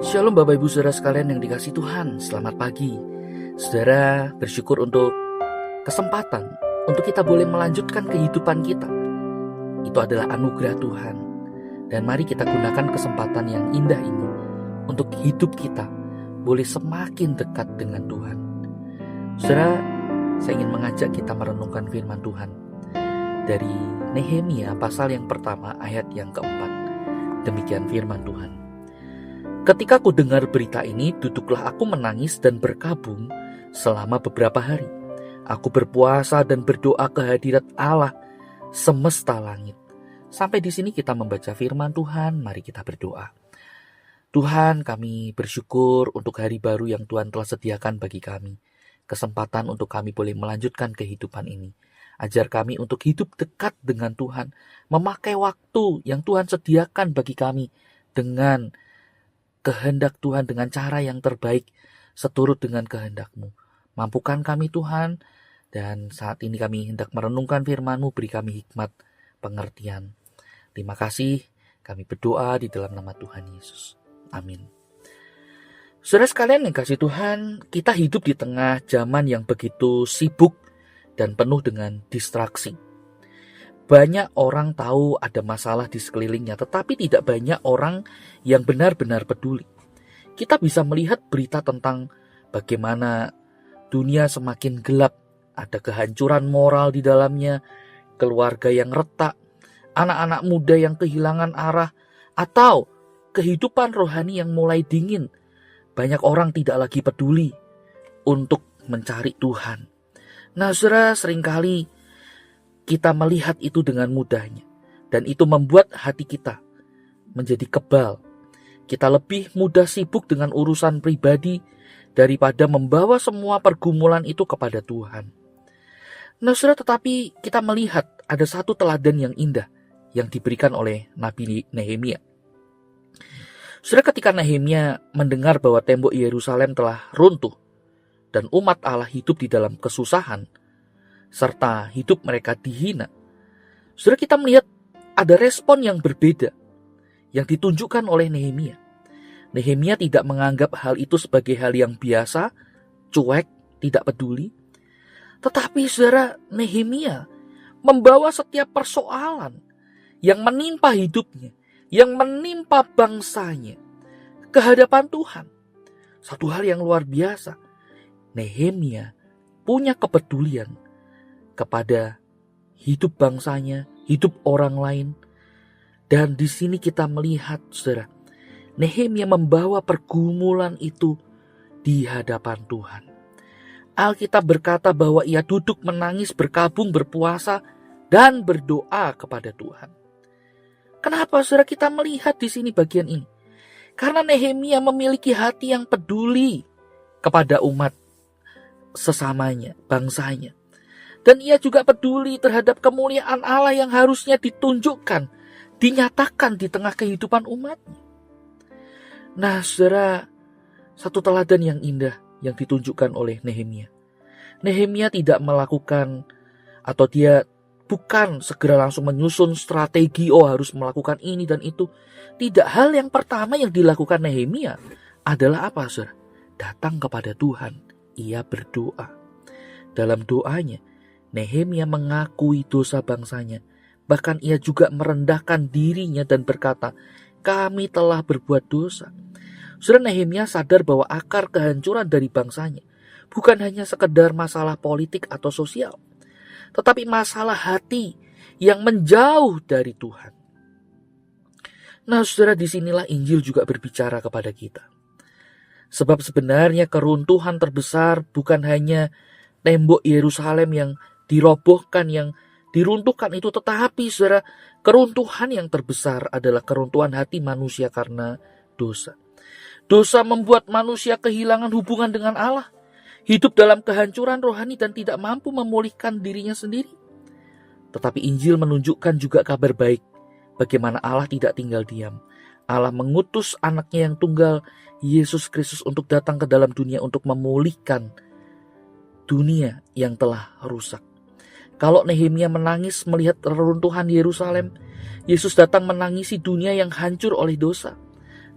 Shalom Bapak Ibu Saudara sekalian yang dikasihi Tuhan, selamat pagi. Saudara bersyukur untuk kesempatan untuk kita boleh melanjutkan kehidupan kita. Itu adalah anugerah Tuhan. Dan mari kita gunakan kesempatan yang indah ini untuk hidup kita boleh semakin dekat dengan Tuhan. Saudara, saya ingin mengajak kita merenungkan firman Tuhan dari Nehemia pasal yang pertama ayat yang keempat. Demikian firman Tuhan. Ketika ku dengar berita ini, duduklah aku menangis dan berkabung selama beberapa hari. Aku berpuasa dan berdoa ke hadirat Allah semesta langit. Sampai di sini kita membaca firman Tuhan, mari kita berdoa. Tuhan, kami bersyukur untuk hari baru yang Tuhan telah sediakan bagi kami. Kesempatan untuk kami boleh melanjutkan kehidupan ini. Ajar kami untuk hidup dekat dengan Tuhan, memakai waktu yang Tuhan sediakan bagi kami dengan kehendak Tuhan, dengan cara yang terbaik seturut dengan kehendak-Mu. Mampukan kami Tuhan, dan saat ini kami hendak merenungkan firman-Mu, beri kami hikmat pengertian. Terima kasih, kami berdoa di dalam nama Tuhan Yesus. Amin. Saudara sekalian yang kasih Tuhan, kita hidup di tengah zaman yang begitu sibuk dan penuh dengan distraksi. Banyak orang tahu ada masalah di sekelilingnya, tetapi tidak banyak orang yang benar-benar peduli. Kita bisa melihat berita tentang bagaimana dunia semakin gelap, ada kehancuran moral di dalamnya, keluarga yang retak, anak-anak muda yang kehilangan arah, atau kehidupan rohani yang mulai dingin. Banyak orang tidak lagi peduli untuk mencari Tuhan. Nah, saudara, seringkali kita melihat itu dengan mudahnya. Dan itu membuat hati kita menjadi kebal. Kita lebih mudah sibuk dengan urusan pribadi daripada membawa semua pergumulan itu kepada Tuhan. Nah, saudara, tetapi kita melihat ada satu teladan yang indah yang diberikan oleh Nabi Nehemia. Saudara, ketika Nehemia mendengar bahwa tembok Yerusalem telah runtuh dan umat Allah hidup di dalam kesusahan, serta hidup mereka dihina, saudara, kita melihat ada respon yang berbeda yang ditunjukkan oleh Nehemia. Nehemia tidak menganggap hal itu sebagai hal yang biasa, cuek, tidak peduli. Tetapi saudara, Nehemia membawa setiap persoalan yang menimpa hidupnya, yang menimpa bangsanya, ke hadapan Tuhan. Satu hal yang luar biasa, Nehemia punya kepedulian kepada hidup bangsanya, hidup orang lain. Dan di sini kita melihat, saudara, Nehemia membawa pergumulan itu di hadapan Tuhan. Alkitab berkata bahwa ia duduk menangis, berkabung, berpuasa, dan berdoa kepada Tuhan. Kenapa, saudara, kita melihat di sini bagian ini? Karena Nehemia memiliki hati yang peduli kepada umat sesamanya, bangsanya. Dan ia juga peduli terhadap kemuliaan Allah yang harusnya ditunjukkan, dinyatakan di tengah kehidupan umatnya. Nah, saudara, satu teladan yang indah yang ditunjukkan oleh Nehemia. Nehemia tidak melakukan, atau dia bukan segera langsung menyusun strategi, harus melakukan ini dan itu. Tidak, hal yang pertama yang dilakukan Nehemia adalah apa, saudara? Datang kepada Tuhan, ia berdoa. Dalam doanya, Nehemia mengakui dosa bangsanya. Bahkan ia juga merendahkan dirinya dan berkata, kami telah berbuat dosa. Saudara, Nehemia sadar bahwa akar kehancuran dari bangsanya bukan hanya sekedar masalah politik atau sosial, tetapi masalah hati yang menjauh dari Tuhan. Nah, saudara, disinilah Injil juga berbicara kepada kita. Sebab sebenarnya keruntuhan terbesar bukan hanya tembok Yerusalem yang dirobohkan, yang diruntuhkan itu, tetapi saudara, keruntuhan yang terbesar adalah keruntuhan hati manusia karena dosa. Dosa membuat manusia kehilangan hubungan dengan Allah, hidup dalam kehancuran rohani dan tidak mampu memulihkan dirinya sendiri. Tetapi Injil menunjukkan juga kabar baik, bagaimana Allah tidak tinggal diam. Allah mengutus anaknya yang tunggal, Yesus Kristus, untuk datang ke dalam dunia untuk memulihkan dunia yang telah rusak. Kalau Nehemia menangis melihat reruntuhan Yerusalem, Yesus datang menangisi dunia yang hancur oleh dosa.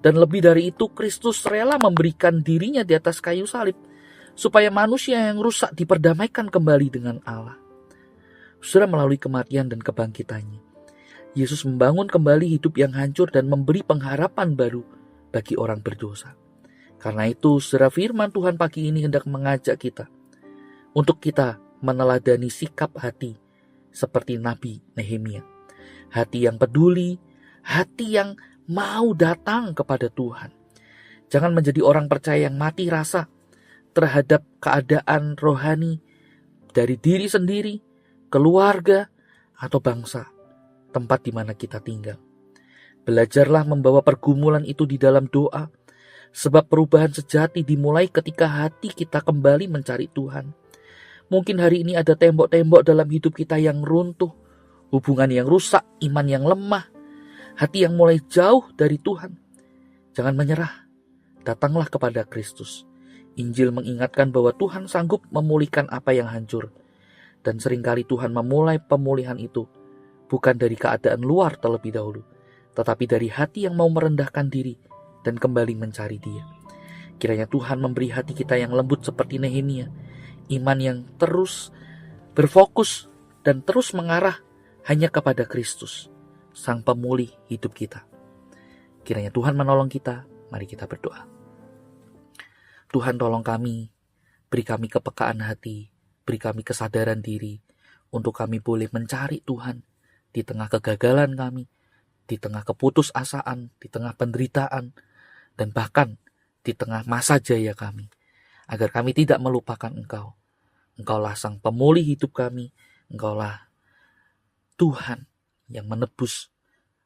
Dan lebih dari itu, Kristus rela memberikan dirinya di atas kayu salib, supaya manusia yang rusak diperdamaikan kembali dengan Allah. Saudara, melalui kematian dan kebangkitannya, Yesus membangun kembali hidup yang hancur dan memberi pengharapan baru bagi orang berdosa. Karena itu, saudara, firman Tuhan pagi ini hendak mengajak kita untuk kita meneladani sikap hati seperti Nabi Nehemia. Hati yang peduli, hati yang mau datang kepada Tuhan. Jangan menjadi orang percaya yang mati rasa terhadap keadaan rohani dari diri sendiri, keluarga, atau bangsa, tempat di mana kita tinggal. Belajarlah membawa pergumulan itu di dalam doa, sebab perubahan sejati dimulai ketika hati kita kembali mencari Tuhan. Mungkin hari ini ada tembok-tembok dalam hidup kita yang runtuh, hubungan yang rusak, iman yang lemah, hati yang mulai jauh dari Tuhan. Jangan menyerah, datanglah kepada Kristus. Injil mengingatkan bahwa Tuhan sanggup memulihkan apa yang hancur. Dan seringkali Tuhan memulai pemulihan itu bukan dari keadaan luar terlebih dahulu, tetapi dari hati yang mau merendahkan diri dan kembali mencari Dia. Kiranya Tuhan memberi hati kita yang lembut seperti Nehemia, iman yang terus berfokus dan terus mengarah hanya kepada Kristus, Sang Pemulih hidup kita. Kiranya Tuhan menolong kita. Mari kita berdoa. Tuhan, tolong kami, beri kami kepekaan hati, beri kami kesadaran diri untuk kami boleh mencari Tuhan di tengah kegagalan kami, di tengah keputusasaan, di tengah penderitaan, dan bahkan di tengah masa jaya kami, agar kami tidak melupakan Engkau. Engkaulah Sang Pemulih hidup kami, Engkaulah Tuhan yang menebus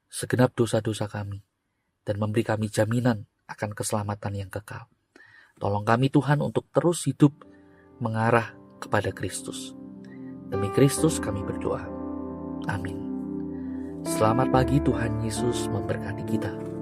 segenap dosa-dosa kami dan memberi kami jaminan akan keselamatan yang kekal. Tolong kami Tuhan untuk terus hidup mengarah kepada Kristus. Demi Kristus kami berdoa. Amin. Selamat pagi, Tuhan Yesus memberkati kita.